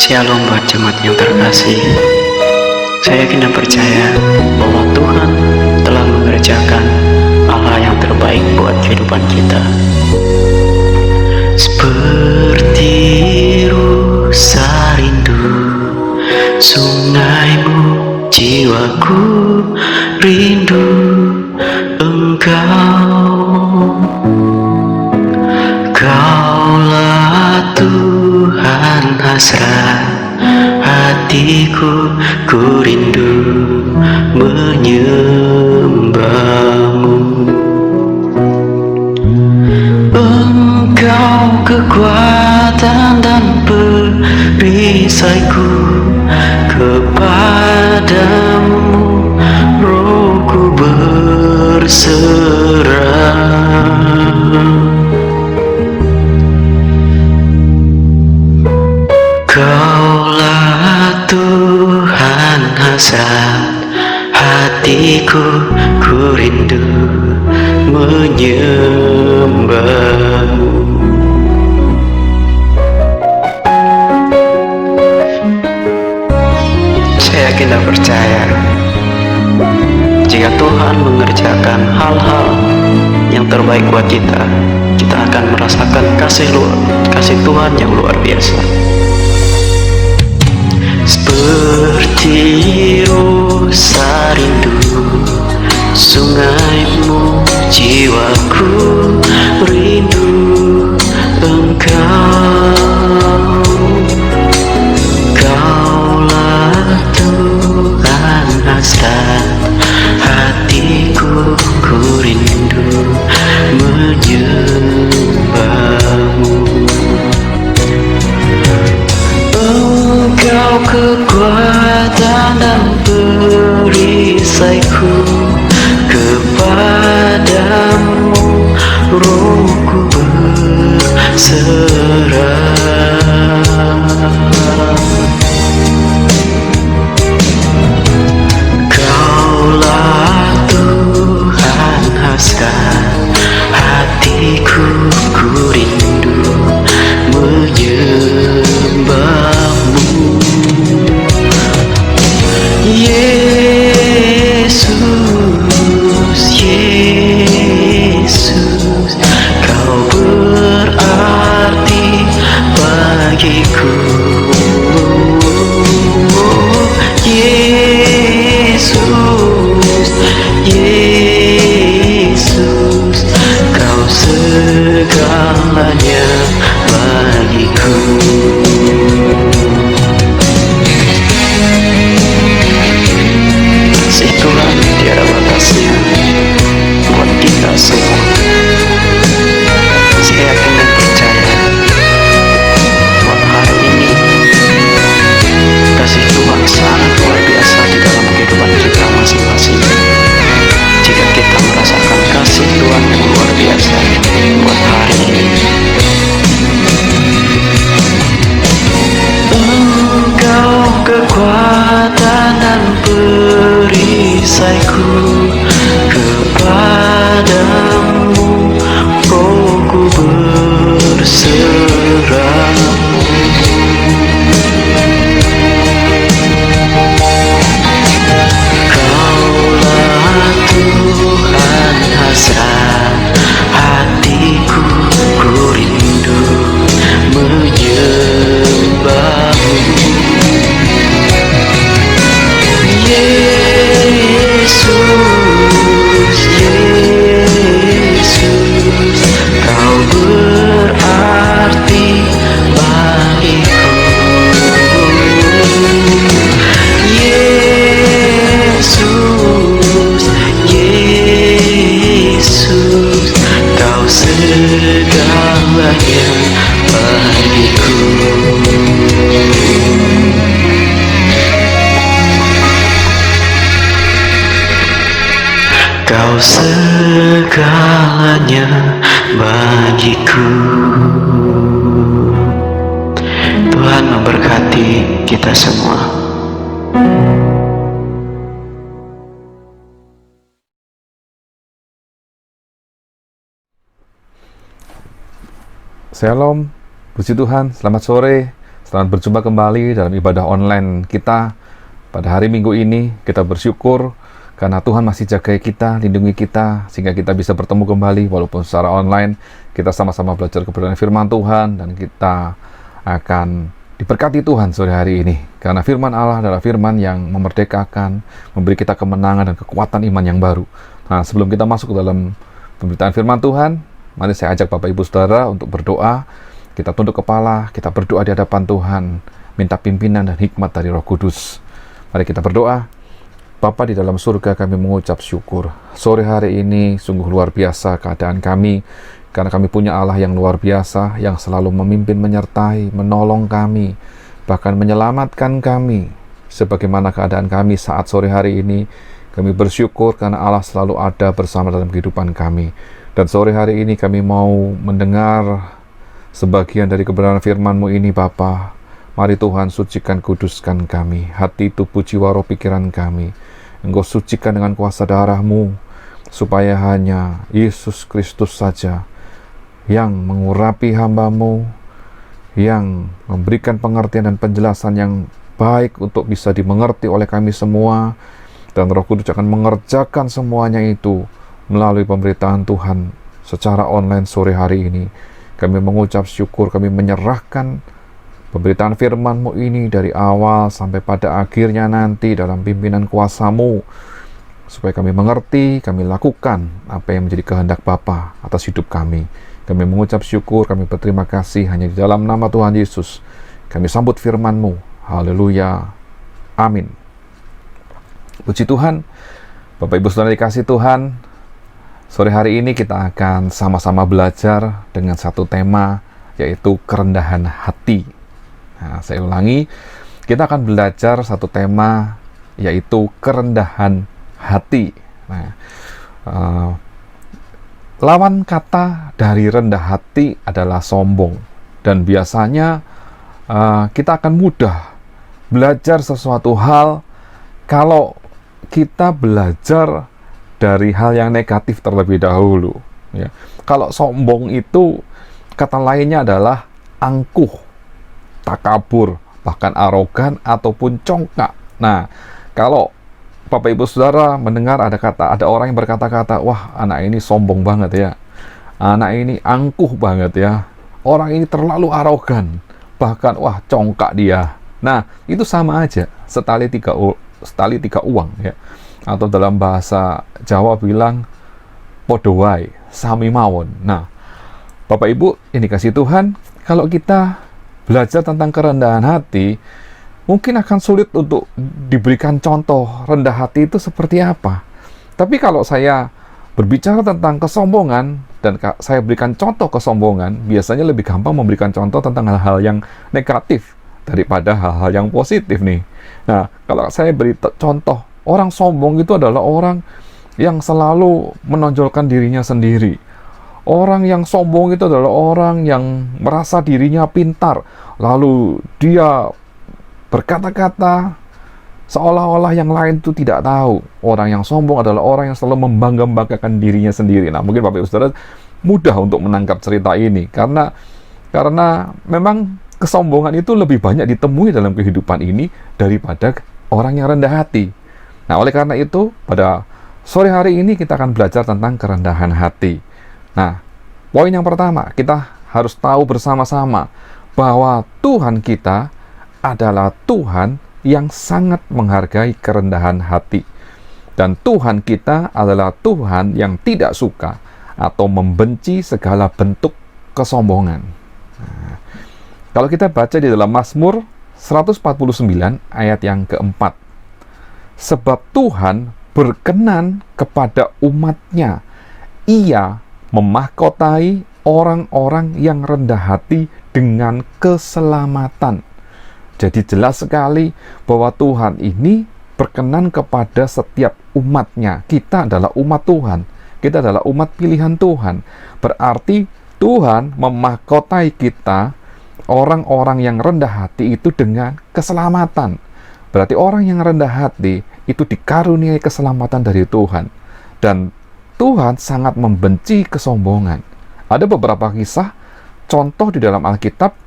Shalom buat jemaat yang terkasih. Saya yakin dan percaya bahwa Tuhan telah mengerjakan hal-hal yang terbaik buat kehidupan kita. Seperti rusa rindu sungaimu, jiwaku rindu Engkau. Kaulah Tuhan hasrat hatiku, ku rindu menyembahmu. Engkau kekuatan dan perisaiku, kepadamu rohku berserah. Kaulah Tuhan hasrat hatiku, ku rindu menyembahmu. Saya yakin dan percaya jika Tuhan mengerjakan hal-hal yang terbaik buat kita, kita akan merasakan kasih Tuhan yang luar biasa. Seperti rusa rindu sungaimu, jiwaku rindu Engkau. Kaulah Tuhan hasrat hatiku, ku rindu menyembahmu. Engkau kekuatan dan perisaiku, kepadamu rohku berserah. Kaulah Tuhan hasrat hatiku, ku rindu menyembahmu. Yesus, Yesus, Kau berarti bagiku. Yesus, Yesus, Kau segalanya bagiku. Kasih Tuhan tiada batasnya buat kita semua. Saya yakin dan percaya buat hari ini kasih Tuhan sangat luar biasa di dalam kehidupan kita masing-masing. Jika kita merasakan kasih Tuhan yang luar biasa buat hari ini. Engkau kekuatan dan perisaiku, kepadamu rohku berserah. Kaulah Tuhan hasrat hatiku, ku rindu menyembahmu. Yesus, Yesus, Kau berarti bagiku. Yesus, Yesus, Kau segalanya bagiku. Kau segalanya bagiku. Tuhan memberkati kita semua. Shalom, puji Tuhan, selamat sore, Selamat berjumpa kembali dalam ibadah online kita pada hari Minggu ini. Kita bersyukur karena Tuhan masih jaga kita, lindungi kita, sehingga kita bisa bertemu kembali walaupun secara online. Kita sama-sama belajar kebenaran firman Tuhan, dan kita akan diberkati Tuhan sore hari ini. Karena firman Allah adalah firman yang memerdekakan, memberi kita kemenangan dan kekuatan iman yang baru. Nah, sebelum kita masuk ke dalam pemberitaan firman Tuhan, mari saya ajak Bapak Ibu Saudara untuk berdoa. Kita tunduk kepala, kita berdoa di hadapan Tuhan, minta pimpinan dan hikmat dari Roh Kudus. Mari kita berdoa. Bapa di dalam surga, kami mengucap syukur. Sore hari ini sungguh luar biasa keadaan kami, karena kami punya Allah yang luar biasa, yang selalu memimpin, menyertai, menolong kami, bahkan menyelamatkan kami. Sebagaimana keadaan kami saat sore hari ini, kami bersyukur karena Allah selalu ada bersama dalam kehidupan kami. Dan sore hari ini kami mau mendengar sebagian dari kebenaran firman-Mu ini, Bapa. Mari Tuhan sucikan, kuduskan kami, hati, tubuh, jiwa, roh, pikiran kami. Engkau sucikan dengan kuasa darah-Mu, supaya hanya Yesus Kristus saja yang mengurapi hamba-Mu, yang memberikan pengertian dan penjelasan yang baik untuk bisa dimengerti oleh kami semua. Dan Roh Kudus akan mengerjakan semuanya itu melalui pemberitaan Tuhan secara online sore hari ini. Kami mengucap syukur, kami menyerahkan pemberitaan firman-Mu ini dari awal sampai pada akhirnya nanti dalam pimpinan kuasa-Mu, supaya kami mengerti, kami lakukan apa yang menjadi kehendak Bapa atas hidup kami. Kami mengucap syukur, kami berterima kasih hanya di dalam nama Tuhan Yesus. Kami sambut firman-Mu. Haleluya. Amin. Puji Tuhan. Bapak Ibu Saudara dikasih Tuhan, sore hari ini kita akan sama-sama belajar dengan satu tema, yaitu kerendahan hati. Nah, saya ulangi, kita akan belajar satu tema, yaitu kerendahan hati. Nah, lawan kata dari rendah hati adalah sombong. Dan biasanya kita akan mudah belajar sesuatu hal kalau kita belajar dari hal yang negatif terlebih dahulu. Ya. Kalau sombong itu kata lainnya adalah angkuh, takabur, bahkan arogan ataupun congkak. Nah, kalau Bapak Ibu Saudara mendengar ada orang yang berkata-kata, wah, anak ini sombong banget ya, anak ini angkuh banget ya, orang ini terlalu arogan, bahkan wah, congkak dia. Nah, itu sama aja, setali tiga uang ya. Atau dalam bahasa Jawa bilang podo wae, sami mawon. Nah, Bapak Ibu yang dikasih Tuhan, kalau kita belajar tentang kerendahan hati, mungkin akan sulit untuk diberikan contoh rendah hati itu seperti apa. Tapi kalau saya berbicara tentang kesombongan dan saya berikan contoh kesombongan, biasanya lebih gampang memberikan contoh tentang hal-hal yang negatif daripada hal-hal yang positif nih. Nah, kalau saya beri contoh, orang sombong itu adalah orang yang selalu menonjolkan dirinya sendiri. Orang yang sombong itu adalah orang yang merasa dirinya pintar, lalu dia berkata-kata seolah-olah yang lain itu tidak tahu. Orang yang sombong adalah orang yang selalu membangga-banggakan dirinya sendiri. Nah, mungkin Bapak Ibu Saudara mudah untuk menangkap cerita ini karena memang kesombongan itu lebih banyak ditemui dalam kehidupan ini daripada orang yang rendah hati. Nah, oleh karena itu, pada sore hari ini kita akan belajar tentang kerendahan hati. Nah, poin yang pertama, kita harus tahu bersama-sama bahwa Tuhan kita adalah Tuhan yang sangat menghargai kerendahan hati. Dan Tuhan kita adalah Tuhan yang tidak suka atau membenci segala bentuk kesombongan. Nah, kalau kita baca di dalam Mazmur 149 ayat yang keempat, sebab Tuhan berkenan kepada umat-Nya, Ia memahkotai orang-orang yang rendah hati dengan keselamatan. Jadi jelas sekali bahwa Tuhan ini berkenan kepada setiap umat-Nya. Kita adalah umat Tuhan, kita adalah umat pilihan Tuhan. Berarti Tuhan memahkotai kita, orang-orang yang rendah hati itu, dengan keselamatan. Berarti orang yang rendah hati itu dikaruniai keselamatan dari Tuhan. Dan Tuhan sangat membenci kesombongan. Ada beberapa kisah, contoh di dalam Alkitab,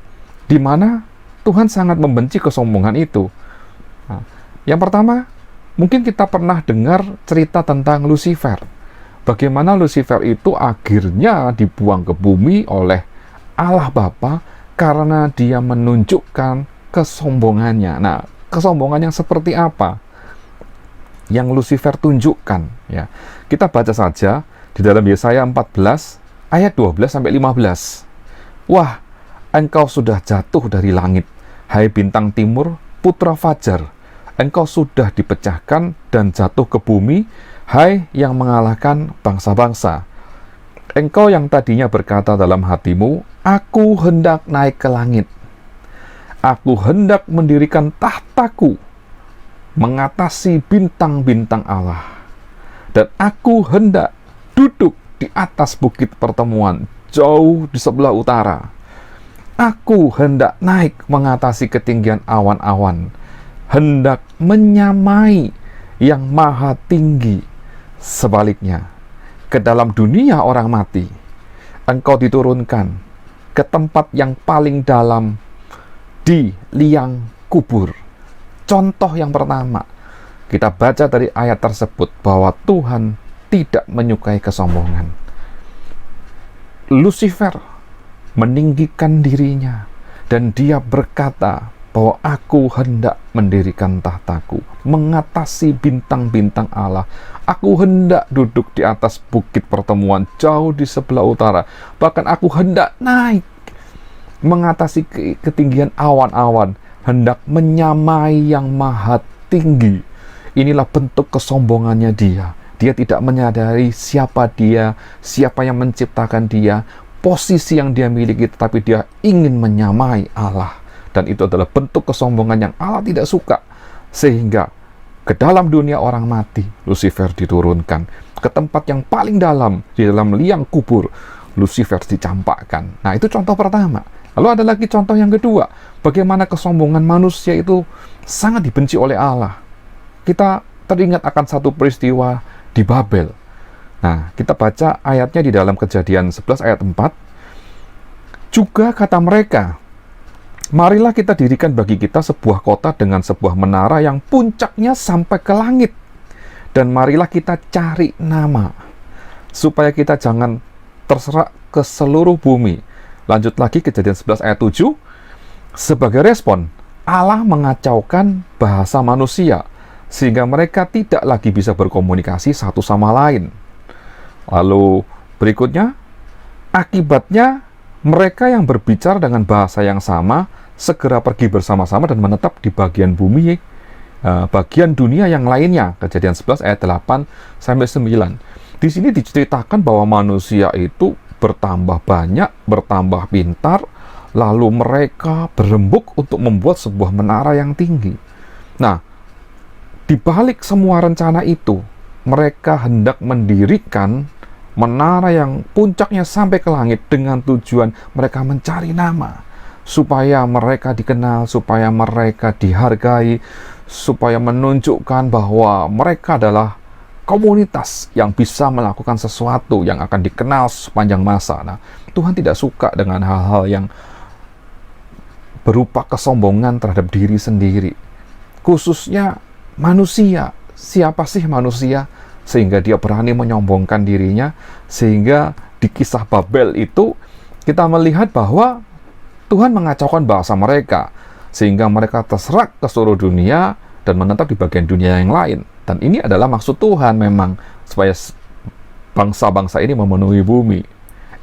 di mana Tuhan sangat membenci kesombongan itu. Nah, yang pertama, mungkin kita pernah dengar cerita tentang Lucifer. Bagaimana Lucifer itu akhirnya dibuang ke bumi oleh Allah Bapa karena dia menunjukkan kesombongannya. Nah, kesombongan yang seperti apa yang Lucifer tunjukkan? Ya, kita baca saja di dalam Yesaya 14 ayat 12 sampai 15. Wah, engkau sudah jatuh dari langit, hai bintang timur, putra fajar. Engkau sudah dipecahkan dan jatuh ke bumi, hai yang mengalahkan bangsa-bangsa. Engkau yang tadinya berkata dalam hatimu, aku hendak naik ke langit. Aku hendak mendirikan tahtaku, mengatasi bintang-bintang Allah. Dan aku hendak duduk di atas bukit pertemuan, jauh di sebelah utara. Aku hendak naik mengatasi ketinggian awan-awan, hendak menyamai yang maha tinggi. Sebaliknya, ke dalam dunia orang mati, engkau diturunkan ke tempat yang paling dalam di liang kubur. Contoh yang pertama, kita baca dari ayat tersebut bahwa Tuhan tidak menyukai kesombongan. Lucifer meninggikan dirinya dan dia berkata bahwa aku hendak mendirikan tahtaku, mengatasi bintang-bintang Allah. Aku hendak duduk di atas bukit pertemuan jauh di sebelah utara. Bahkan aku hendak naik mengatasi ketinggian awan-awan, hendak menyamai yang maha tinggi. Inilah bentuk kesombongannya dia. Dia tidak menyadari siapa dia, siapa yang menciptakan dia, posisi yang dia miliki, tetapi dia ingin menyamai Allah. Dan itu adalah bentuk kesombongan yang Allah tidak suka. Sehingga ke dalam dunia orang mati, Lucifer diturunkan. Ke tempat yang paling dalam, di dalam liang kubur, Lucifer dicampakkan. Nah, itu contoh pertama. Lalu ada lagi contoh yang kedua. Bagaimana kesombongan manusia itu sangat dibenci oleh Allah. Kita teringat akan satu peristiwa di Babel. Nah, kita baca ayatnya di dalam Kejadian 11 ayat 4. Juga kata mereka, marilah kita dirikan bagi kita sebuah kota dengan sebuah menara yang puncaknya sampai ke langit. Dan marilah kita cari nama, supaya kita jangan terserak ke seluruh bumi. Lanjut lagi Kejadian 11 ayat 7. Sebagai respon, Allah mengacaukan bahasa manusia, sehingga mereka tidak lagi bisa berkomunikasi satu sama lain. Lalu berikutnya, akibatnya mereka yang berbicara dengan bahasa yang sama segera pergi bersama-sama dan menetap di bagian bumi, bagian dunia yang lainnya. Kejadian 11 ayat 8 sampai 9. Di sini diceritakan bahwa manusia itu bertambah banyak, bertambah pintar, lalu mereka berembuk untuk membuat sebuah menara yang tinggi. Nah, di balik semua rencana itu, mereka hendak mendirikan menara yang puncaknya sampai ke langit dengan tujuan mereka mencari nama, supaya mereka dikenal, supaya mereka dihargai, supaya menunjukkan bahwa mereka adalah komunitas yang bisa melakukan sesuatu yang akan dikenal sepanjang masa. Nah, Tuhan tidak suka dengan hal-hal yang berupa kesombongan terhadap diri sendiri, khususnya manusia. Siapa sih manusia sehingga dia berani menyombongkan dirinya? Sehingga di kisah Babel itu kita melihat bahwa Tuhan mengacaukan bahasa mereka, sehingga mereka terserak ke seluruh dunia dan menetap di bagian dunia yang lain. Dan ini adalah maksud Tuhan memang, supaya bangsa-bangsa ini memenuhi bumi.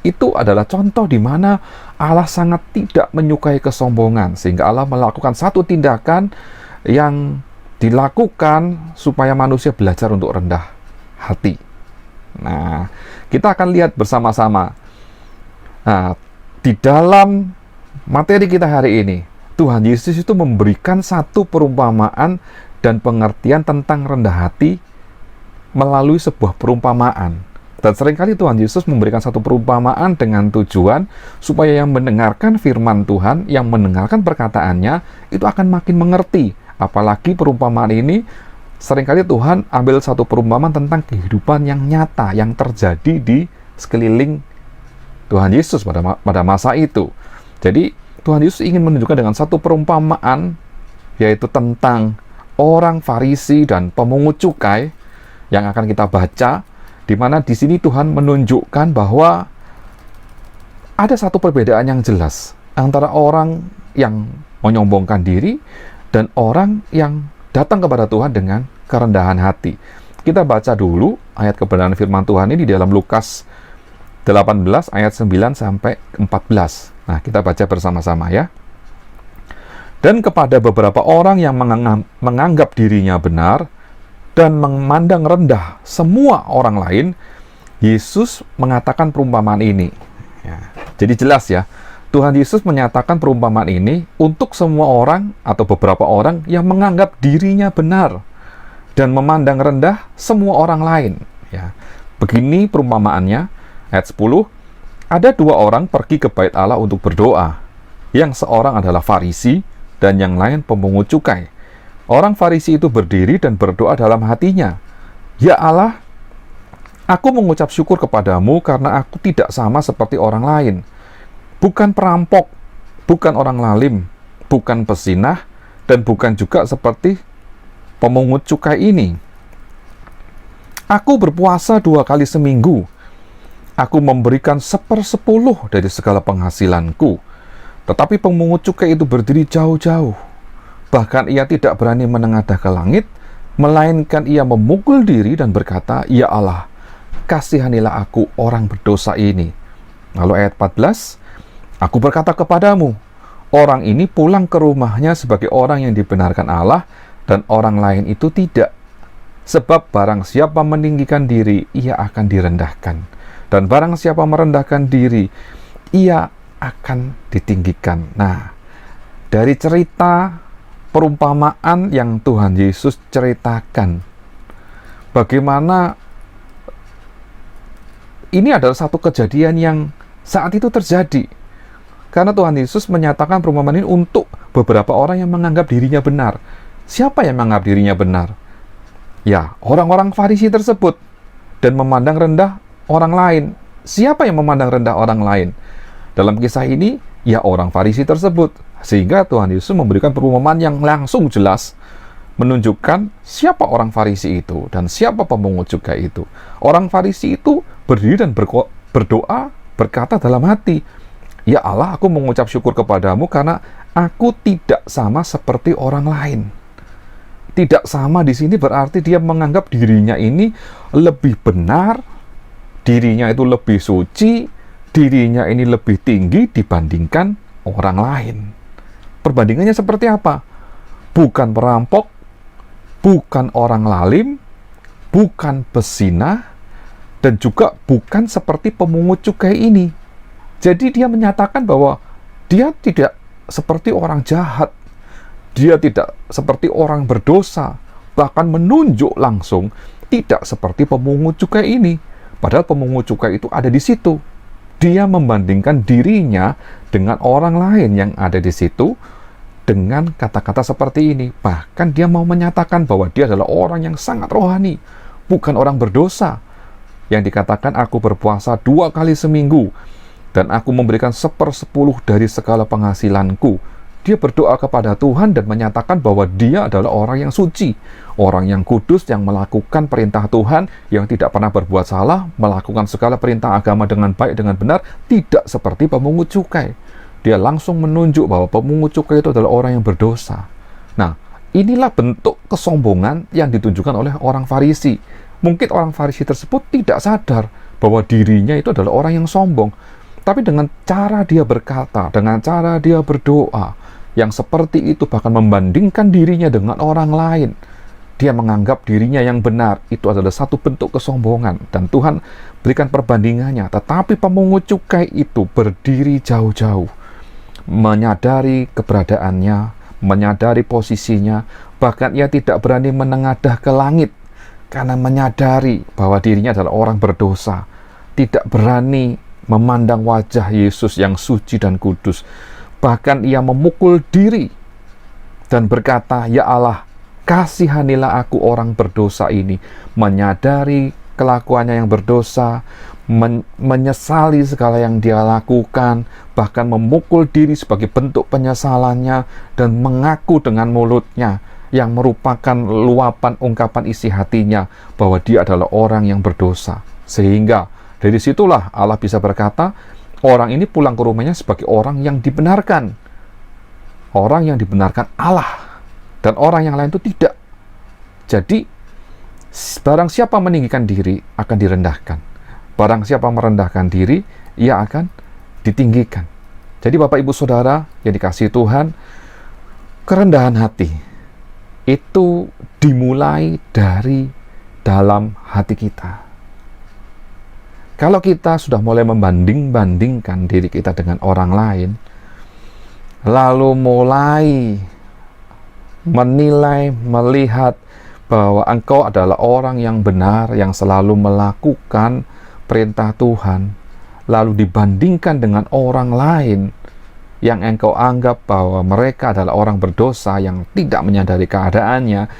Itu adalah contoh di mana Allah sangat tidak menyukai kesombongan, sehingga Allah melakukan satu tindakan yang dilakukan supaya manusia belajar untuk rendah hati. Nah, kita akan lihat bersama-sama. Nah, di dalam materi kita hari ini, Tuhan Yesus itu memberikan satu perumpamaan dan pengertian tentang rendah hati melalui sebuah perumpamaan. Dan seringkali Tuhan Yesus memberikan satu perumpamaan dengan tujuan supaya yang mendengarkan firman Tuhan, yang mendengarkan perkataannya, itu akan makin mengerti. Apalagi perumpamaan ini, seringkali Tuhan ambil satu perumpamaan tentang kehidupan yang nyata, yang terjadi di sekeliling Tuhan Yesus pada masa itu. Jadi, Tuhan Yesus ingin menunjukkan dengan satu perumpamaan, yaitu tentang orang Farisi dan pemungut cukai yang akan kita baca, di mana di sini Tuhan menunjukkan bahwa ada satu perbedaan yang jelas antara orang yang menyombongkan diri dan orang yang datang kepada Tuhan dengan kerendahan hati. Kita baca dulu ayat kebenaran firman Tuhan ini di dalam Lukas 18 ayat 9 sampai 14. Nah, kita baca bersama-sama ya. Dan kepada beberapa orang yang menganggap dirinya benar dan memandang rendah semua orang lain, Yesus mengatakan perumpamaan ini. Ya, jadi jelas ya, Tuhan Yesus menyatakan perumpamaan ini untuk semua orang atau beberapa orang yang menganggap dirinya benar dan memandang rendah semua orang lain. Ya, begini perumpamaannya, ayat 10, ada dua orang pergi ke bait Allah untuk berdoa. Yang seorang adalah Farisi dan yang lain pemungut cukai. Orang Farisi itu berdiri dan berdoa dalam hatinya, "Ya Allah, aku mengucap syukur kepadamu karena aku tidak sama seperti orang lain. Bukan perampok, bukan orang lalim, bukan pezinah, dan bukan juga seperti pemungut cukai ini. Aku berpuasa 2 kali seminggu. Aku memberikan 1/10 dari segala penghasilanku." Tetapi pemungut cukai itu berdiri jauh-jauh. Bahkan ia tidak berani menengadah ke langit, melainkan ia memukul diri dan berkata, "Ya Allah, kasihanilah aku orang berdosa ini." Lalu ayat 14, "Aku berkata kepadamu, orang ini pulang ke rumahnya sebagai orang yang dibenarkan Allah, dan orang lain itu tidak. Sebab barang siapa meninggikan diri, ia akan direndahkan. Dan barang siapa merendahkan diri, ia akan ditinggikan." Nah, dari cerita perumpamaan yang Tuhan Yesus ceritakan, bagaimana ini adalah satu kejadian yang saat itu terjadi. Karena Tuhan Yesus menyatakan perumpamaan ini untuk beberapa orang yang menganggap dirinya benar. Siapa yang menganggap dirinya benar? Ya, orang-orang Farisi tersebut, dan memandang rendah orang lain. Siapa yang memandang rendah orang lain? Dalam kisah ini, ya orang Farisi tersebut. Sehingga Tuhan Yesus memberikan perumpamaan yang langsung jelas, menunjukkan siapa orang Farisi itu dan siapa pemungut cukai itu. Orang Farisi itu berdiri dan berdoa, berkata dalam hati, "Ya Allah, aku mengucap syukur kepadamu karena aku tidak sama seperti orang lain." Tidak sama di sini berarti dia menganggap dirinya ini lebih benar, dirinya itu lebih suci, dirinya ini lebih tinggi dibandingkan orang lain. Perbandingannya seperti apa? Bukan perampok, bukan orang lalim, bukan pezinah, dan juga bukan seperti pemungut cukai ini. Jadi dia menyatakan bahwa dia tidak seperti orang jahat, dia tidak seperti orang berdosa, bahkan menunjuk langsung tidak seperti pemungut cukai ini. Padahal pemungut cukai itu ada di situ. Dia membandingkan dirinya dengan orang lain yang ada di situ dengan kata-kata seperti ini. Bahkan dia mau menyatakan bahwa dia adalah orang yang sangat rohani, bukan orang berdosa. Yang dikatakan, "Aku berpuasa 2 kali seminggu, dan aku memberikan 1/10 dari segala penghasilanku." Dia berdoa kepada Tuhan dan menyatakan bahwa dia adalah orang yang suci, orang yang kudus, yang melakukan perintah Tuhan, yang tidak pernah berbuat salah, melakukan segala perintah agama dengan baik, dengan benar, tidak seperti pemungut cukai. Dia langsung menunjuk bahwa pemungut cukai itu adalah orang yang berdosa. Nah, inilah bentuk kesombongan yang ditunjukkan oleh orang Farisi. Mungkin orang Farisi tersebut tidak sadar bahwa dirinya itu adalah orang yang sombong. Tapi dengan cara dia berkata, dengan cara dia berdoa, yang seperti itu bahkan membandingkan dirinya dengan orang lain, dia menganggap dirinya yang benar, itu adalah satu bentuk kesombongan. Dan Tuhan berikan perbandingannya. Tetapi pemungut cukai itu berdiri jauh-jauh, menyadari keberadaannya, menyadari posisinya, bahkan ia tidak berani menengadah ke langit, karena menyadari bahwa dirinya adalah orang berdosa, tidak berani memandang wajah Yesus yang suci dan kudus. Bahkan ia memukul diri dan berkata, "Ya Allah, kasihanilah aku orang berdosa ini." Menyadari kelakuannya yang berdosa, menyesali segala yang dia lakukan, bahkan memukul diri sebagai bentuk penyesalannya, dan mengaku dengan mulutnya yang merupakan luapan ungkapan isi hatinya bahwa dia adalah orang yang berdosa. Sehingga dari situlah Allah bisa berkata, orang ini pulang ke rumahnya sebagai orang yang dibenarkan. Orang yang dibenarkan Allah, dan orang yang lain itu tidak. Jadi barang siapa meninggikan diri akan direndahkan. Barang siapa merendahkan diri, ia akan ditinggikan. Jadi Bapak Ibu Saudara yang dikasihi Tuhan, kerendahan hati itu dimulai dari dalam hati kita. Kalau kita sudah mulai membanding-bandingkan diri kita dengan orang lain, lalu mulai menilai, melihat bahwa engkau adalah orang yang benar, yang selalu melakukan perintah Tuhan, lalu dibandingkan dengan orang lain yang engkau anggap bahwa mereka adalah orang berdosa yang tidak menyadari keadaannya,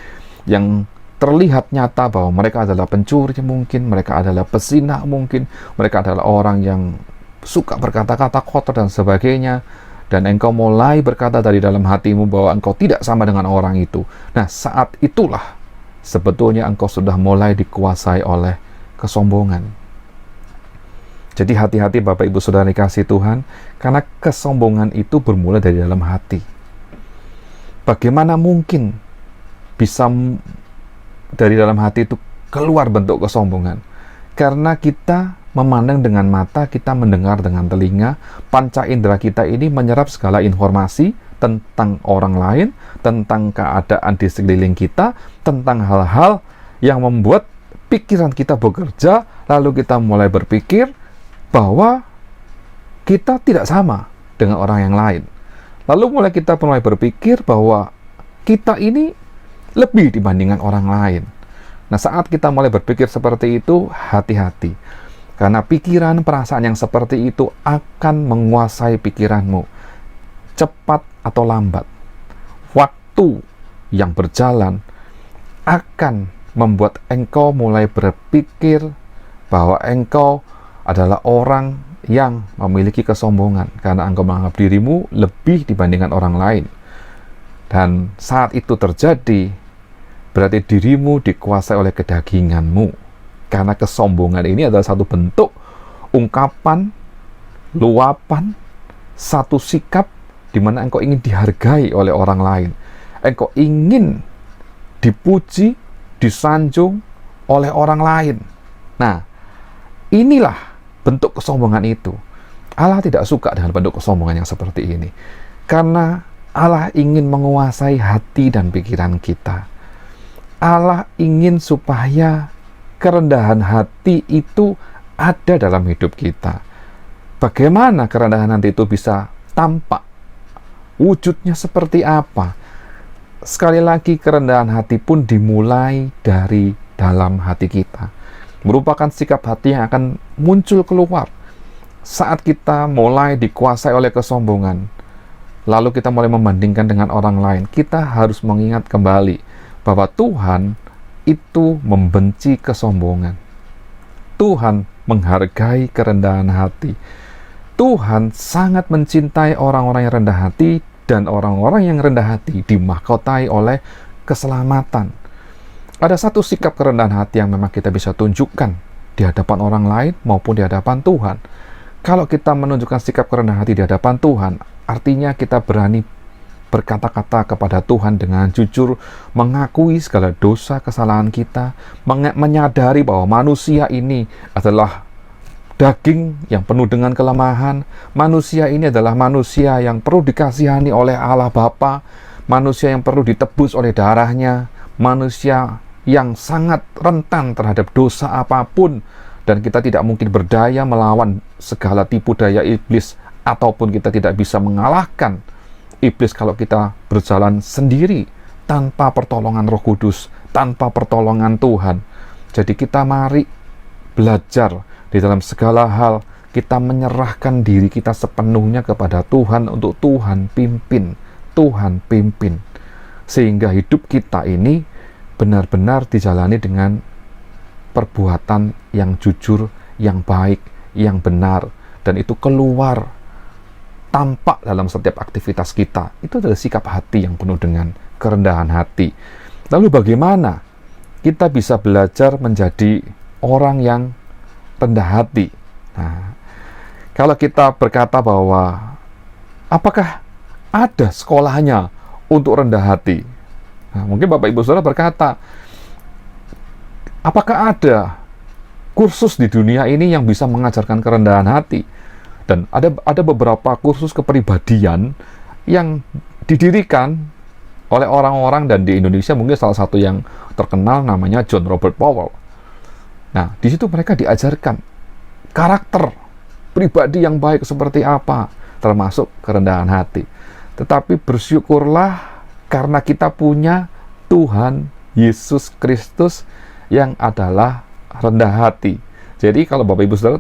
yang terlihat nyata bahwa mereka adalah pencuri mungkin, mereka adalah pezinah mungkin, mereka adalah orang yang suka berkata-kata kotor dan sebagainya, dan engkau mulai berkata dari dalam hatimu bahwa engkau tidak sama dengan orang itu. Nah, saat itulah sebetulnya engkau sudah mulai dikuasai oleh kesombongan. Jadi hati-hati Bapak Ibu Saudara dikasihi Tuhan, karena kesombongan itu bermula dari dalam hati. Bagaimana mungkin bisa dari dalam hati itu keluar bentuk kesombongan? Karena kita memandang dengan mata, kita mendengar dengan telinga, panca indera kita ini menyerap segala informasi tentang orang lain, tentang keadaan di sekeliling kita, tentang hal-hal yang membuat pikiran kita bekerja, lalu kita mulai berpikir bahwa kita tidak sama dengan orang yang lain. Lalu mulai kita mulai berpikir bahwa kita ini lebih dibandingkan orang lain. Nah, saat kita mulai berpikir seperti itu, hati-hati. Karena pikiran, perasaan yang seperti itu akan menguasai pikiranmu. Cepat atau lambat, waktu yang berjalan akan membuat engkau mulai berpikir bahwa engkau adalah orang yang memiliki kesombongan karena engkau menganggap dirimu lebih dibandingkan orang lain. Dan saat itu terjadi, berarti dirimu dikuasai oleh kedaginganmu. Karena kesombongan ini adalah satu bentuk ungkapan, luapan, satu sikap di mana engkau ingin dihargai oleh orang lain. Engkau ingin dipuji, disanjung oleh orang lain. Nah, inilah bentuk kesombongan itu. Allah tidak suka dengan bentuk kesombongan yang seperti ini. Karena Allah ingin menguasai hati dan pikiran kita. Allah ingin supaya kerendahan hati itu ada dalam hidup kita. Bagaimana kerendahan hati itu bisa tampak? Wujudnya seperti apa? Sekali lagi, kerendahan hati pun dimulai dari dalam hati kita. Merupakan sikap hati yang akan muncul keluar saat kita mulai dikuasai oleh kesombongan. Lalu kita mulai membandingkan dengan orang lain. Kita harus mengingat kembali bahwa Tuhan itu membenci kesombongan. Tuhan menghargai kerendahan hati. Tuhan sangat mencintai orang-orang yang rendah hati, dan orang-orang yang rendah hati dimahkotai oleh keselamatan. Ada satu sikap kerendahan hati yang memang kita bisa tunjukkan di hadapan orang lain maupun di hadapan Tuhan. Kalau kita menunjukkan sikap kerendahan hati di hadapan Tuhan, artinya kita berani berkata-kata kepada Tuhan dengan jujur, mengakui segala dosa kesalahan kita, menyadari bahwa manusia ini adalah daging yang penuh dengan kelemahan. Manusia ini adalah manusia yang perlu dikasihani oleh Allah Bapa, manusia yang perlu ditebus oleh darahnya, manusia yang sangat rentan terhadap dosa apapun, dan kita tidak mungkin berdaya melawan segala tipu daya iblis, ataupun kita tidak bisa mengalahkan iblis kalau kita berjalan sendiri tanpa pertolongan Roh Kudus, tanpa pertolongan Tuhan. Jadi kita mari belajar di dalam segala hal, kita menyerahkan diri kita sepenuhnya kepada Tuhan untuk Tuhan pimpin, Tuhan pimpin, sehingga hidup kita ini benar-benar dijalani dengan perbuatan yang jujur, yang baik, yang benar, dan itu keluar tampak dalam setiap aktivitas kita. Itu adalah sikap hati yang penuh dengan kerendahan hati. Lalu bagaimana kita bisa belajar menjadi orang yang rendah hati? Nah, kalau kita berkata bahwa apakah ada sekolahnya untuk rendah hati? Nah, mungkin Bapak Ibu Saudara berkata, apakah ada kursus di dunia ini yang bisa mengajarkan kerendahan hati? Dan ada beberapa kursus kepribadian yang didirikan oleh orang-orang, dan di Indonesia mungkin salah satu yang terkenal namanya John Robert Powell. Nah, di situ mereka diajarkan karakter pribadi yang baik seperti apa, termasuk kerendahan hati. Tetapi bersyukurlah karena kita punya Tuhan Yesus Kristus yang adalah rendah hati. Jadi kalau Bapak Ibu Saudara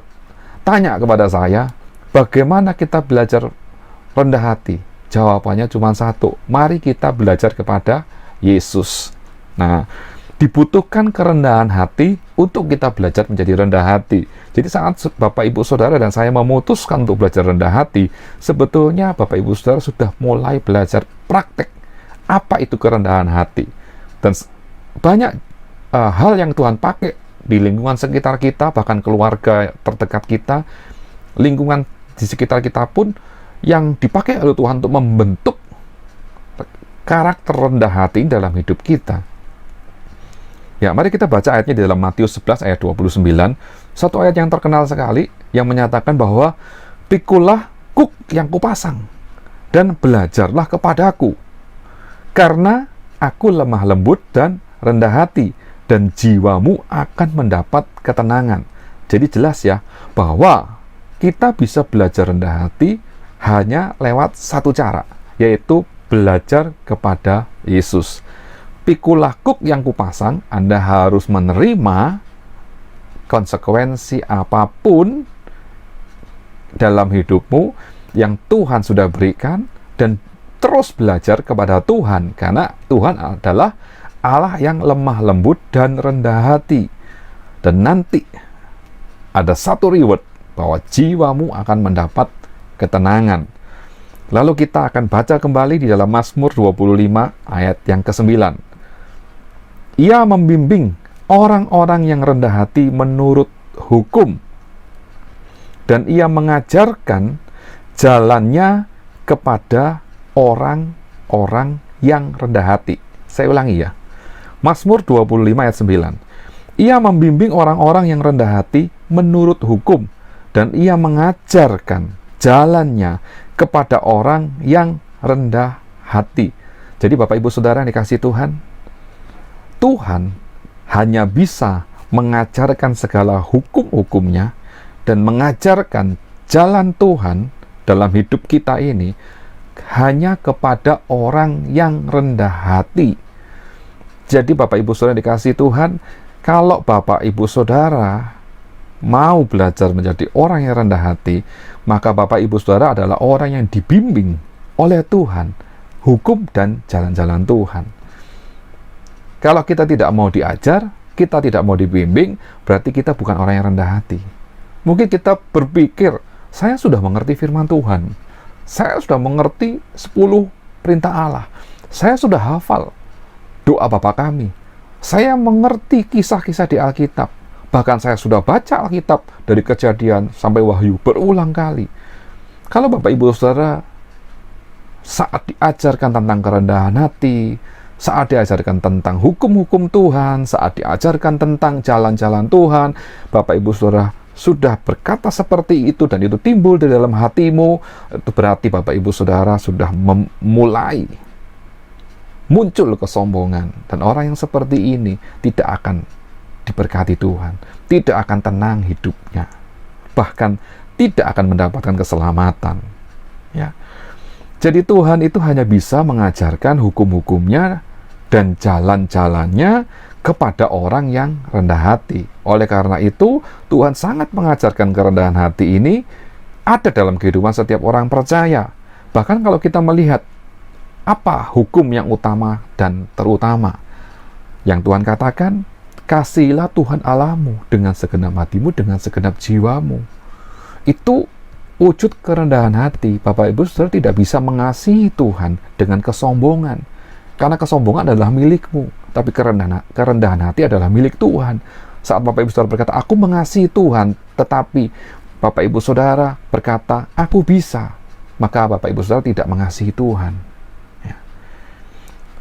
tanya kepada saya, bagaimana kita belajar rendah hati? Jawabannya cuma satu, mari kita belajar kepada Yesus. Nah, dibutuhkan kerendahan hati untuk kita belajar menjadi rendah hati. Jadi saat Bapak Ibu Saudara dan saya memutuskan untuk belajar rendah hati, sebetulnya Bapak Ibu Saudara sudah mulai belajar praktek apa itu kerendahan hati. Dan banyak hal yang Tuhan pakai di lingkungan sekitar kita, bahkan keluarga terdekat kita, lingkungan di sekitar kita pun yang dipakai oleh Tuhan untuk membentuk karakter rendah hati dalam hidup kita. Ya, mari kita baca ayatnya di dalam Matius 11 ayat 29, satu ayat yang terkenal sekali yang menyatakan bahwa pikulah kuk yang kupasang dan belajarlah kepadaku, karena aku lemah lembut dan rendah hati, dan jiwamu akan mendapat ketenangan. Jadi jelas ya, bahwa kita bisa belajar rendah hati hanya lewat satu cara, yaitu belajar kepada Yesus. Pikulah kuk yang kupasang, Anda harus menerima konsekuensi apapun dalam hidupmu yang Tuhan sudah berikan, dan terus belajar kepada Tuhan, karena Tuhan adalah Allah yang lemah lembut dan rendah hati. Dan nanti ada satu reward, bahwa jiwamu akan mendapat ketenangan. Lalu kita akan baca kembali di dalam Mazmur 25 ayat yang ke-9. Ia membimbing orang-orang yang rendah hati menurut hukum, dan ia mengajarkan jalannya kepada orang-orang yang rendah hati. Saya ulangi ya. Mazmur 25 ayat 9. Ia membimbing orang-orang yang rendah hati menurut hukum, dan ia mengajarkan jalannya kepada orang yang rendah hati. Jadi Bapak Ibu Saudara yang dikasihi Tuhan, Tuhan hanya bisa mengajarkan segala hukum-hukumnya dan mengajarkan jalan Tuhan dalam hidup kita ini hanya kepada orang yang rendah hati. Jadi Bapak Ibu Saudara yang dikasihi Tuhan, kalau Bapak Ibu Saudara mau belajar menjadi orang yang rendah hati, maka Bapak Ibu Saudara adalah orang yang dibimbing oleh Tuhan, hukum dan jalan-jalan Tuhan. Kalau kita tidak mau diajar, kita tidak mau dibimbing, berarti kita bukan orang yang rendah hati. Mungkin kita berpikir, saya sudah mengerti firman Tuhan, saya sudah mengerti 10 perintah Allah, saya sudah hafal doa Bapa kami, saya mengerti kisah-kisah di Alkitab, bahkan saya sudah baca Alkitab dari Kejadian sampai Wahyu berulang kali. Kalau Bapak Ibu Saudara saat diajarkan tentang kerendahan hati, saat diajarkan tentang hukum-hukum Tuhan, saat diajarkan tentang jalan-jalan Tuhan, Bapak Ibu Saudara sudah berkata seperti itu dan itu timbul di dalam hatimu, itu berarti Bapak Ibu Saudara sudah mulai muncul kesombongan, dan orang yang seperti ini tidak akan diberkati Tuhan, tidak akan tenang hidupnya, bahkan tidak akan mendapatkan keselamatan. Ya, jadi Tuhan itu hanya bisa mengajarkan hukum-hukumnya dan jalan-jalannya kepada orang yang rendah hati. Oleh karena itu, Tuhan sangat mengajarkan kerendahan hati ini ada dalam kehidupan setiap orang percaya. Bahkan kalau kita melihat apa hukum yang utama dan terutama yang Tuhan katakan, Kasihilah Tuhan Allahmu dengan segenap hatimu, dengan segenap jiwamu. Itu wujud kerendahan hati. Bapak Ibu Saudara tidak bisa mengasihi Tuhan dengan kesombongan. Karena kesombongan adalah milikmu. Tapi kerendahan hati adalah milik Tuhan. Saat Bapak Ibu Saudara berkata, aku mengasihi Tuhan, tetapi Bapak Ibu Saudara berkata, aku bisa, maka Bapak Ibu Saudara tidak mengasihi Tuhan. Ya.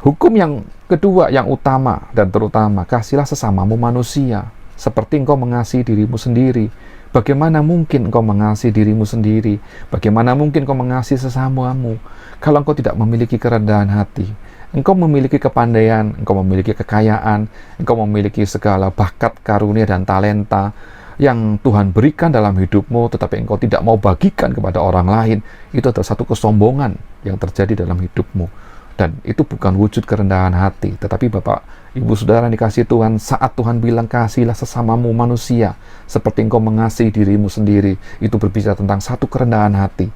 Hukum yang kedua, yang utama dan terutama, kasihilah sesamamu manusia, seperti engkau mengasihi dirimu sendiri. Bagaimana mungkin engkau mengasihi dirimu sendiri? Bagaimana mungkin engkau mengasihi sesamamu kalau engkau tidak memiliki kerendahan hati? Engkau memiliki kepandaian, engkau memiliki kekayaan, engkau memiliki segala bakat, karunia, dan talenta yang Tuhan berikan dalam hidupmu, tetapi engkau tidak mau bagikan kepada orang lain. Itu adalah satu kesombongan yang terjadi dalam hidupmu. Dan itu bukan wujud kerendahan hati. Tetapi Bapak, Ibu Saudara yang dikasihi Tuhan, saat Tuhan bilang kasihilah sesamamu manusia seperti engkau mengasihi dirimu sendiri, itu berbicara tentang satu kerendahan hati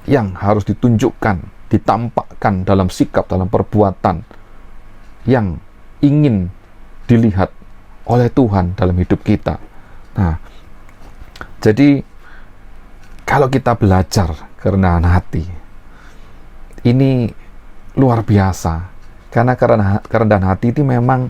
yang harus ditunjukkan, ditampakkan dalam sikap, dalam perbuatan yang ingin dilihat oleh Tuhan dalam hidup kita. Nah, jadi kalau kita belajar kerendahan hati, ini luar biasa, karena kerendahan hati itu memang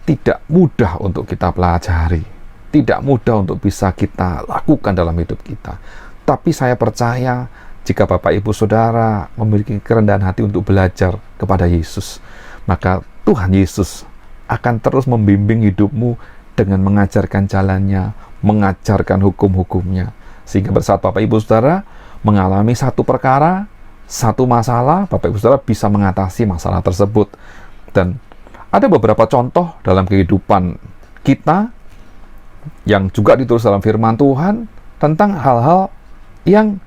tidak mudah untuk kita pelajari, tidak mudah untuk bisa kita lakukan dalam hidup kita. Tapi saya percaya jika Bapak Ibu Saudara memiliki kerendahan hati untuk belajar kepada Yesus, maka Tuhan Yesus akan terus membimbing hidupmu dengan mengajarkan jalannya, mengajarkan hukum-hukumnya, sehingga saat Bapak Ibu Saudara mengalami satu perkara, satu masalah, Bapak Ibu Saudara bisa mengatasi masalah tersebut. Dan ada beberapa contoh dalam kehidupan kita yang juga ditulis dalam firman Tuhan tentang hal-hal yang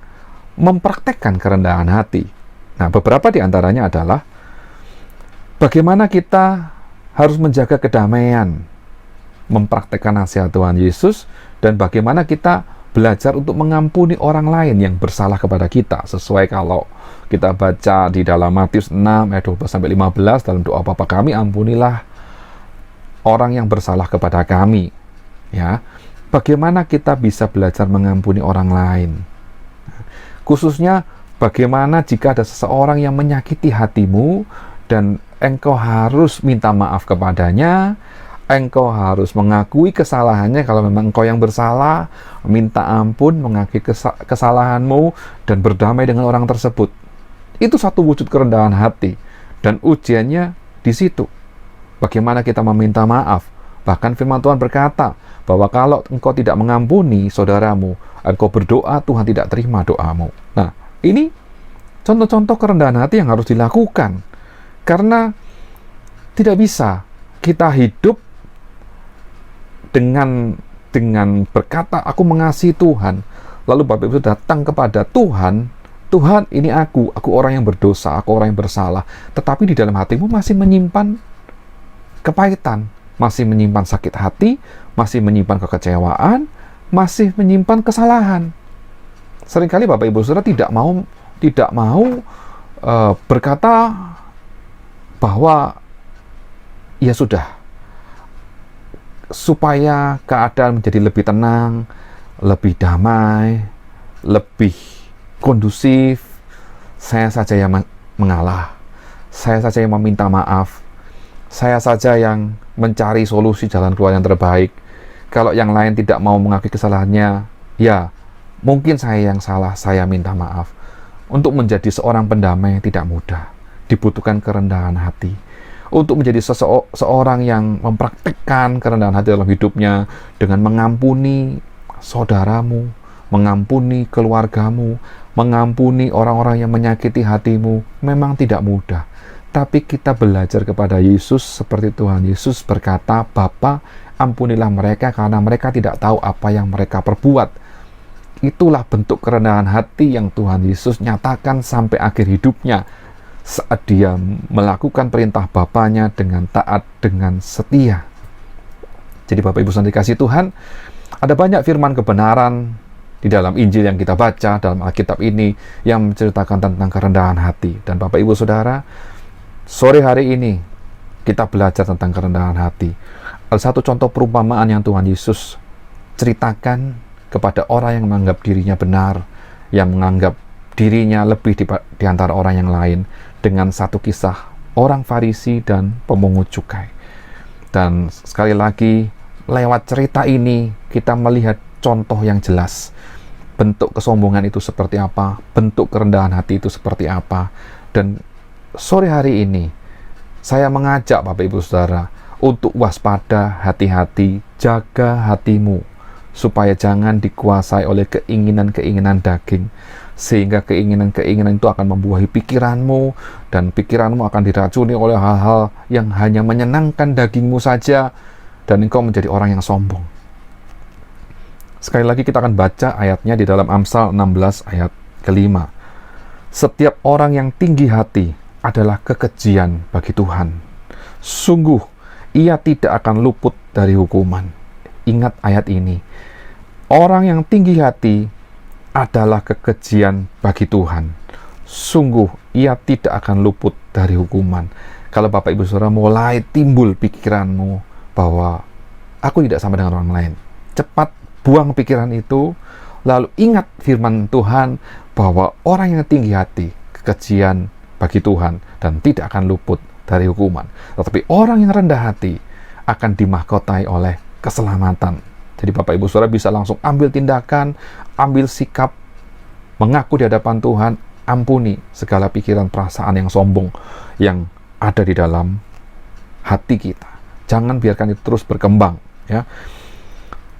mempraktekkan kerendahan hati. Nah, beberapa di antaranya adalah bagaimana kita harus menjaga kedamaian, mempraktekkan nasihat Tuhan Yesus, dan bagaimana kita belajar untuk mengampuni orang lain yang bersalah kepada kita, sesuai kalau kita baca di dalam Matius 6 ayat 12-15 dalam doa Bapa kami, ampunilah orang yang bersalah kepada kami. Ya, bagaimana kita bisa belajar mengampuni orang lain? Khususnya bagaimana jika ada seseorang yang menyakiti hatimu dan engkau harus minta maaf kepadanya, engkau harus mengakui kesalahannya kalau memang engkau yang bersalah, minta ampun, mengakui kesalahanmu, dan berdamai dengan orang tersebut. Itu satu wujud kerendahan hati, dan ujiannya di situ. Bagaimana kita meminta maaf? Bahkan firman Tuhan berkata bahwa kalau engkau tidak mengampuni saudaramu, engkau berdoa, Tuhan tidak terima doamu. Nah, ini contoh-contoh kerendahan hati yang harus dilakukan. Karena tidak bisa kita hidup dengan berkata, aku mengasihi Tuhan, lalu Bapak Ibu datang kepada Tuhan, Tuhan ini aku orang yang berdosa, aku orang yang bersalah, tetapi di dalam hatimu masih menyimpan kepahitan, masih menyimpan sakit hati, masih menyimpan kekecewaan, masih menyimpan kesalahan. Seringkali Bapak Ibu Saudara tidak mau berkata bahwa ya sudah, supaya keadaan menjadi lebih tenang, lebih damai, lebih kondusif, saya saja yang mengalah, saya saja yang meminta maaf, saya saja yang mencari solusi jalan keluar yang terbaik. Kalau yang lain tidak mau mengakui kesalahannya, ya mungkin saya yang salah, saya minta maaf. Untuk menjadi seorang pendamai tidak mudah, dibutuhkan kerendahan hati. Untuk menjadi seorang yang mempraktekkan kerendahan hati dalam hidupnya dengan mengampuni saudaramu, mengampuni keluargamu, mengampuni orang-orang yang menyakiti hatimu, memang tidak mudah. Tapi kita belajar kepada Yesus seperti Tuhan Yesus berkata, Bapa, ampunilah mereka karena mereka tidak tahu apa yang mereka perbuat. Itulah bentuk kerendahan hati yang Tuhan Yesus nyatakan sampai akhir hidupnya, saat dia melakukan perintah Bapanya dengan taat, dengan setia. Jadi Bapak Ibu saudara dikasihi Tuhan, ada banyak firman kebenaran di dalam Injil yang kita baca, dalam Alkitab ini, yang menceritakan tentang kerendahan hati. Dan Bapak Ibu Saudara, sore hari ini kita belajar tentang kerendahan hati. Ada satu contoh perumpamaan yang Tuhan Yesus ceritakan kepada orang yang menganggap dirinya benar, yang menganggap dirinya lebih di antara orang yang lain, dengan satu kisah orang Farisi dan pemungut cukai. Dan sekali lagi, lewat cerita ini kita melihat contoh yang jelas. Bentuk kesombongan itu seperti apa, bentuk kerendahan hati itu seperti apa. Dan sore hari ini, saya mengajak Bapak Ibu Saudara untuk waspada, hati-hati, jaga hatimu, supaya jangan dikuasai oleh keinginan-keinginan daging, sehingga keinginan-keinginan itu akan membuahi pikiranmu, dan pikiranmu akan diracuni oleh hal-hal yang hanya menyenangkan dagingmu saja, dan engkau menjadi orang yang sombong. Sekali lagi kita akan baca ayatnya di dalam Amsal 16 ayat ke-5. Setiap orang yang tinggi hati adalah kekejian bagi Tuhan. Sungguh, ia tidak akan luput dari hukuman. Ingat ayat ini. Orang yang tinggi hati adalah kekejian bagi Tuhan. Sungguh, ia tidak akan luput dari hukuman. Kalau Bapak Ibu Saudara mulai timbul pikiranmu bahwa aku tidak sama dengan orang lain, cepat buang pikiran itu, lalu ingat firman Tuhan bahwa orang yang tinggi hati, kekejian bagi Tuhan, dan tidak akan luput dari hukuman. Tetapi orang yang rendah hati akan dimahkotai oleh keselamatan. Jadi Bapak Ibu Saudara bisa langsung ambil tindakan, ambil sikap, mengaku di hadapan Tuhan, ampuni segala pikiran perasaan yang sombong yang ada di dalam hati kita. Jangan biarkan itu terus berkembang, ya.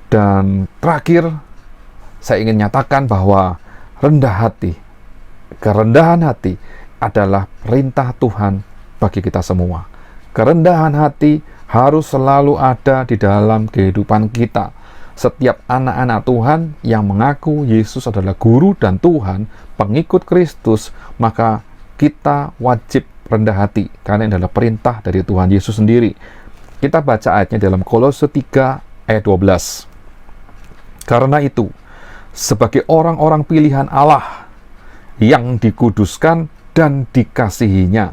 Dan terakhir, saya ingin nyatakan bahwa rendah hati, kerendahan hati adalah perintah Tuhan bagi kita semua. Kerendahan hati harus selalu ada di dalam kehidupan kita. Setiap anak-anak Tuhan yang mengaku Yesus adalah Guru dan Tuhan, pengikut Kristus, maka kita wajib rendah hati, karena ini adalah perintah dari Tuhan Yesus sendiri. Kita baca ayatnya dalam Kolose 3 ayat 12. Karena itu, sebagai orang-orang pilihan Allah yang dikuduskan dan dikasihinya,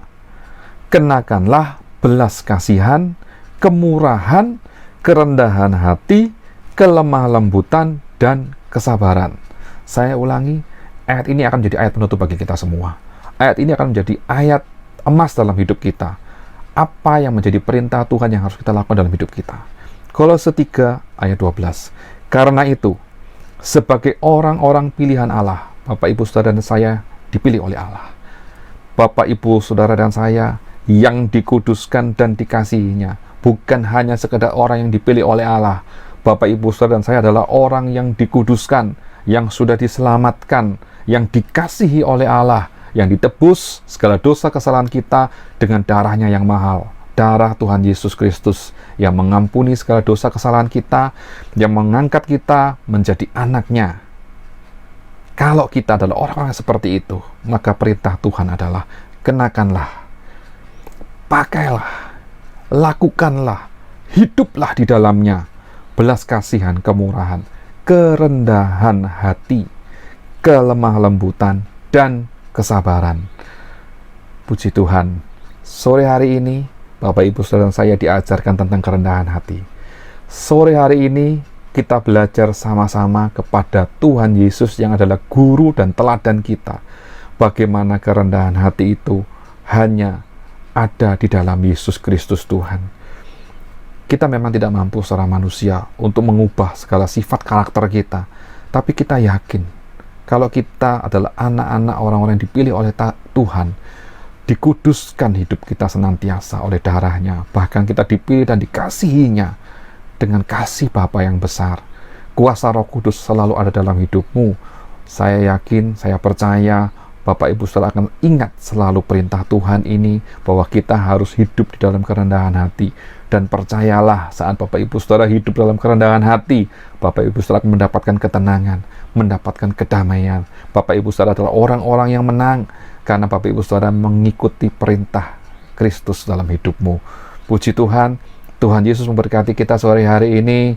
kenakanlah belas kasihan, kemurahan, kerendahan hati, kelemah lembutan, dan kesabaran. Saya ulangi, ayat ini akan menjadi ayat penutup bagi kita semua. Ayat ini akan menjadi ayat emas dalam hidup kita. Apa yang menjadi perintah Tuhan yang harus kita lakukan dalam hidup kita. Kolose 3 ayat 12. Karena itu, sebagai orang-orang pilihan Allah, Bapak Ibu Saudara dan saya dipilih oleh Allah. Bapak Ibu Saudara dan saya yang dikuduskan dan dikasihinya, bukan hanya sekedar orang yang dipilih oleh Allah. Bapak Ibu Saudara dan saya adalah orang yang dikuduskan, yang sudah diselamatkan, yang dikasihi oleh Allah, yang ditebus segala dosa kesalahan kita dengan darahnya yang mahal, darah Tuhan Yesus Kristus, yang mengampuni segala dosa kesalahan kita, yang mengangkat kita menjadi anaknya. Kalau kita adalah orang-orang seperti itu, maka perintah Tuhan adalah kenakanlah, pakailah, lakukanlah, hiduplah di dalamnya belas kasihan, kemurahan, kerendahan hati, kelemah lembutan, dan kesabaran. Puji Tuhan, sore hari ini Bapak Ibu Saudara dan saya diajarkan tentang kerendahan hati. Sore hari ini kita belajar sama-sama kepada Tuhan Yesus yang adalah guru dan teladan kita. Bagaimana kerendahan hati itu hanya ada di dalam Yesus Kristus Tuhan. Kita memang tidak mampu secara manusia untuk mengubah segala sifat karakter kita, tapi kita yakin kalau kita adalah anak-anak orang-orang yang dipilih oleh Tuhan, dikuduskan hidup kita senantiasa oleh darahnya, bahkan kita dipilih dan dikasihinya dengan kasih Bapa yang besar. Kuasa Roh Kudus selalu ada dalam hidupmu. Saya yakin, saya percaya Bapak Ibu Saudara akan ingat selalu perintah Tuhan ini, bahwa kita harus hidup di dalam kerendahan hati. Dan percayalah, saat Bapak Ibu Saudara hidup dalam kerendahan hati, Bapak Ibu Saudara akan mendapatkan ketenangan, mendapatkan kedamaian. Bapak Ibu Saudara adalah orang-orang yang menang, karena Bapak Ibu Saudara mengikuti perintah Kristus dalam hidupmu. Puji Tuhan, Tuhan Yesus memberkati kita sore hari ini.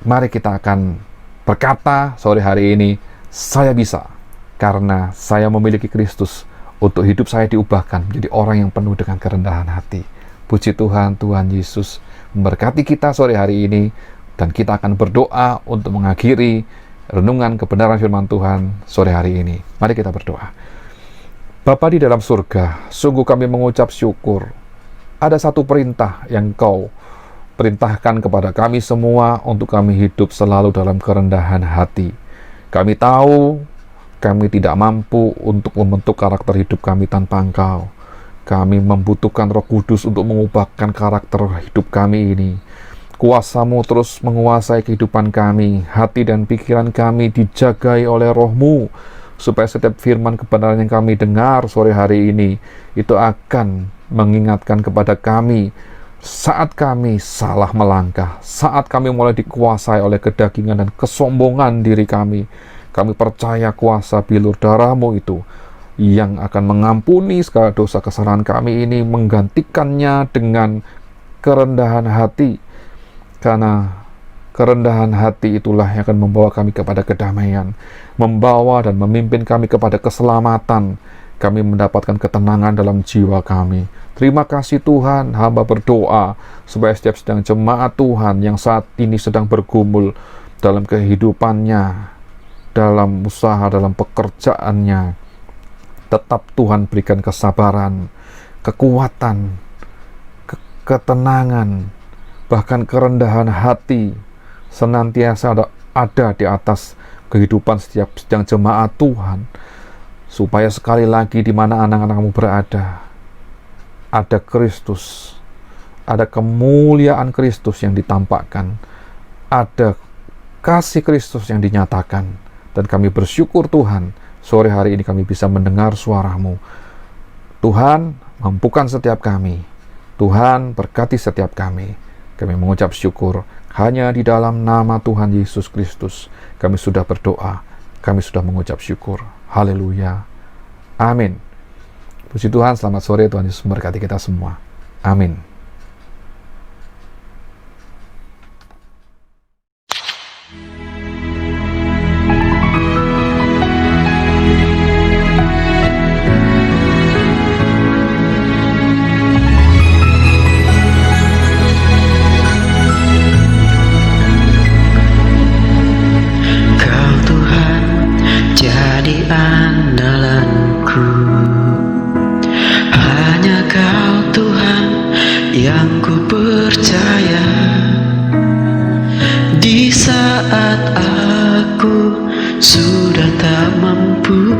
Mari kita akan berkata sore hari ini, saya bisa, karena saya memiliki Kristus. Untuk hidup saya diubahkan menjadi orang yang penuh dengan kerendahan hati. Puji Tuhan, Tuhan Yesus memberkati kita sore hari ini, dan kita akan berdoa untuk mengakhiri renungan kebenaran firman Tuhan sore hari ini. Mari kita berdoa. Bapa di dalam surga, sungguh kami mengucap syukur. Ada satu perintah yang Engkau perintahkan kepada kami semua untuk kami hidup selalu dalam kerendahan hati. Kami tahu kami tidak mampu untuk membentuk karakter hidup kami tanpa Engkau. Kami membutuhkan Roh Kudus untuk mengubahkan karakter hidup kami ini. Kuasa-Mu terus menguasai kehidupan kami, hati dan pikiran kami dijagai oleh Roh-Mu, supaya setiap firman kebenaran yang kami dengar sore hari ini, itu akan mengingatkan kepada kami saat kami salah melangkah, saat kami mulai dikuasai oleh kedagingan dan kesombongan diri kami. Kami percaya kuasa bilur darah-Mu itu yang akan mengampuni segala dosa kesalahan kami ini, menggantikannya dengan kerendahan hati. Karena kerendahan hati itulah yang akan membawa kami kepada kedamaian, membawa dan memimpin kami kepada keselamatan. Kami mendapatkan ketenangan dalam jiwa kami. Terima kasih Tuhan, hamba berdoa supaya setiap sedang jemaat Tuhan yang saat ini sedang bergumul dalam kehidupannya, dalam usaha, dalam pekerjaannya, tetap Tuhan berikan kesabaran, kekuatan, ketenangan, bahkan kerendahan hati senantiasa ada di atas kehidupan setiap sedang jemaat Tuhan, supaya sekali lagi di mana anak-anak-Mu berada, ada Kristus, ada kemuliaan Kristus yang ditampakkan, ada kasih Kristus yang dinyatakan, dan kami bersyukur Tuhan, sore hari ini kami bisa mendengar suara-Mu. Tuhan, mampukan setiap kami. Tuhan, berkati setiap kami. Kami mengucap syukur hanya di dalam nama Tuhan Yesus Kristus. Kami sudah berdoa, kami sudah mengucap syukur. Haleluya. Amin. Puji Tuhan, selamat sore, Tuhan Yesus memberkati kita semua. Amin. Kau Tuhan jadi andalanku, hanya Kau Tuhan yang ku percaya. Di saat aku sudah tak mampu,